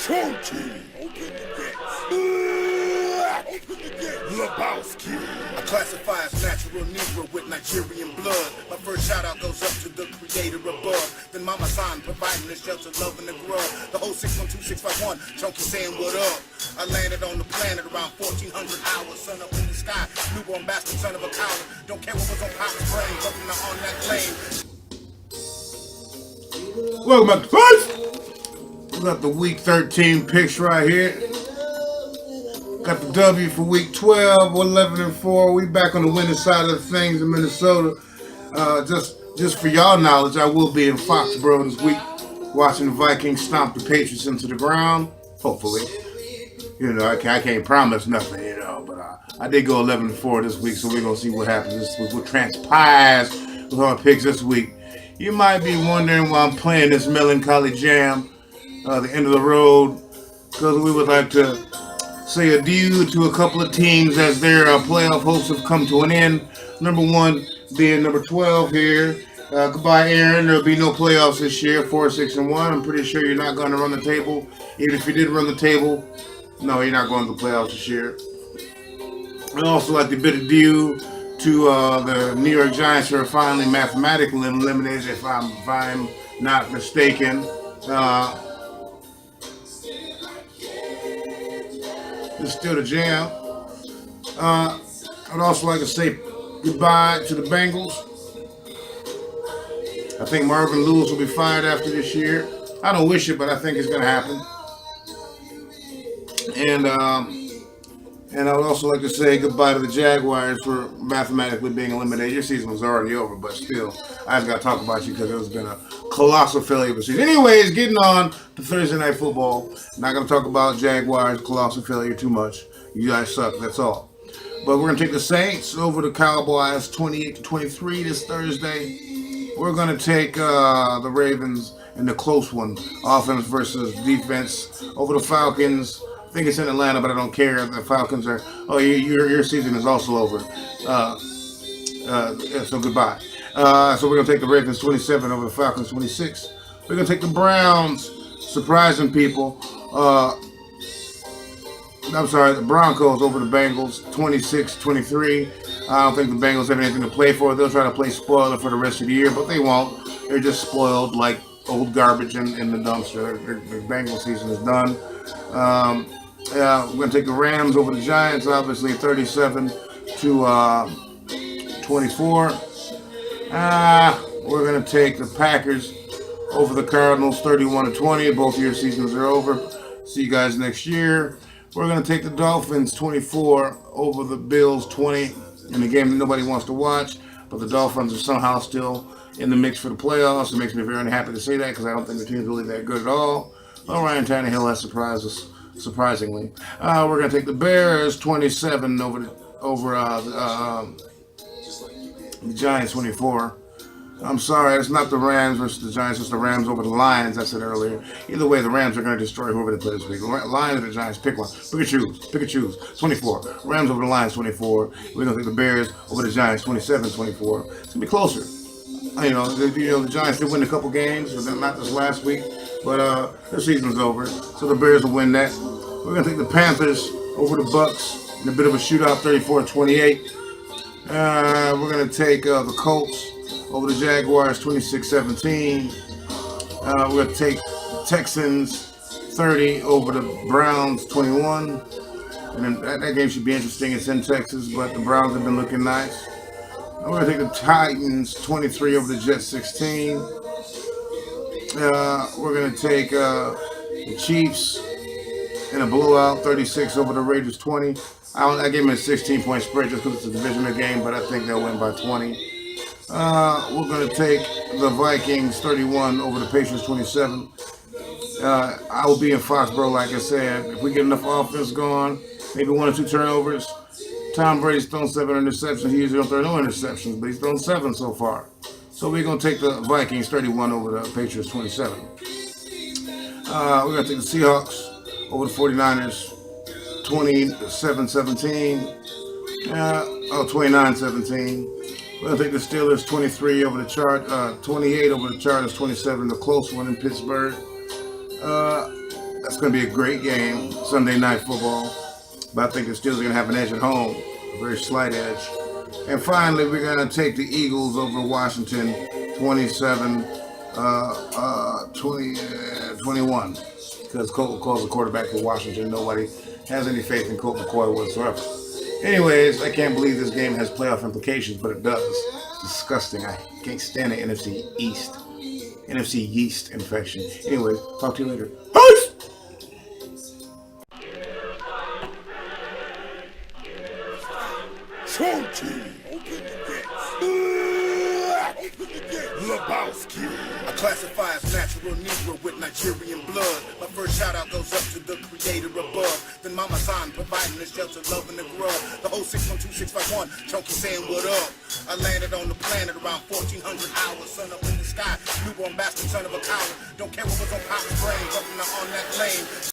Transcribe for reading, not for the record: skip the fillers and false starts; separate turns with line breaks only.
Chunky. Open the gates. Open the gates. Lebowski. I classify as natural Negro with Nigerian blood. My first shout out goes up to the creator above. Then Mama San providing the shelter, love, and the grub. The whole 612651, Chunky saying what up. I landed on the planet around 1400 hours. Sun up in the sky, newborn bastard, son of a coward. Don't care what was on Pop's brain, hoping on that lane.
Welcome back to Face. We got the week 13 picks right here. Got the W for week 12, 11-4. We back on the winning side of things in Minnesota. Just for y'all knowledge, I will be in Foxborough this week, watching the Vikings stomp the Patriots into the ground. Hopefully, I can't promise nothing, but I did go 11-4 this week, so we're gonna see what happens this week. What transpires with our picks this week. You might be wondering why I'm playing this melancholy jam, the end of the road, because we would like to say adieu to a couple of teams as their playoff hopes have come to an end. Number one being number 12 here. Goodbye, Aaron. There'll be no playoffs this year, 4-6-1. I'm pretty sure you're not going to run the table. Even if you did run the table, no, you're not going to the playoffs this year. I'd also like to bid adieu to the New York Giants, who are finally mathematically eliminated, if I'm not mistaken. It's still the jam. I'd also like to say goodbye to the Bengals. I think Marvin Lewis will be fired after this year. I don't wish it, but I think it's going to happen. And I would also like to say goodbye to the Jaguars for mathematically being eliminated. Your season was already over, but still, I just got to talk about you because it's been a colossal failure of a season. Anyways, getting on to Thursday Night Football. Not going to talk about Jaguars' colossal failure too much. You guys suck, that's all. But we're going to take the Saints over the Cowboys 28-23 this Thursday. We're going to take the Ravens in the close one, offense versus defense, over the Falcons. I think it's in Atlanta, but I don't care. The Falcons are, your season is also over. So goodbye. So we're going to take the Ravens 27 over the Falcons 26. We're going to take the Browns, surprising people. The Broncos over the Bengals 26-23. I don't think the Bengals have anything to play for. They'll try to play spoiler for the rest of the year, but they won't. They're just spoiled like old garbage in the dumpster. Their Bengals season is done. We're going to take the Rams over the Giants, obviously 37-24. We're going to take the Packers over the Cardinals 31-20. Both of your seasons are over. See you guys next year. We're going to take the Dolphins 24 over the Bills 20 in a game that nobody wants to watch, but the Dolphins are somehow still in the mix for the playoffs. It makes me very unhappy to say that because I don't think the team's really that good at all. Well, Ryan Tannehill has surprised us, surprisingly. We're going to take the Bears 27 over the Giants 24. I'm sorry, it's not the Rams versus the Giants, it's the Rams over the Lions, I said earlier. Either way, the Rams are going to destroy whoever they play this week. Lions or the Giants, pick one. Pick and choose. 24. Rams over the Lions, 24. We're going to take the Bears over the Giants, 27-24. It's going to be closer. The Giants did win a couple games, but not this last week. But their season's over, so the Bears will win that. We're going to take the Panthers over the Bucks in a bit of a shootout, 34-28. We're going to take the Colts over the Jaguars, 26-17. We're going to take the Texans 30 over the Browns, 21. And then that game should be interesting. It's in Texas, but the Browns have been looking nice. And we're going to take the Titans 23 over the Jets, 16. We're going to take the Chiefs in a blowout, 36 over the Raiders, 20. I gave them a 16-point spread just because it's a divisional game, but I think they'll win by 20. We're going to take the Vikings 31 over the Patriots 27. I will be in Foxborough, like I said. If we get enough offense going, maybe 1 or 2 turnovers. Tom Brady's thrown 7 interceptions. He usually don't throw no interceptions, but he's thrown 7 so far. So we're going to take the Vikings 31 over the Patriots 27. We're going to take the Seahawks over the 49ers 27-17. 29-17. We're going to take the Steelers 23 over the 28 over the Chargers 27, the close one in Pittsburgh. That's going to be a great game, Sunday night football. But I think the Steelers are going to have an edge at home, a very slight edge. And finally, we're going to take the Eagles over Washington, 21, because Colt McCoy is the quarterback for Washington. Nobody has any faith in Colt McCoy whatsoever. Anyways, I can't believe this game has playoff implications, but it does. It's disgusting. I can't stand the NFC yeast infection. Anyway, talk to you later. Peace!
Lebowski. I classify as natural Negro with Nigerian blood. My first shout out goes up to the creator above. Then Mama San providing the shelter, love and the grub. The whole 612651, Chunky saying what up. I landed on the planet around 1400 hours. Sun up in the sky, newborn bastard, son of a coward. Don't care what was on Papa's brain.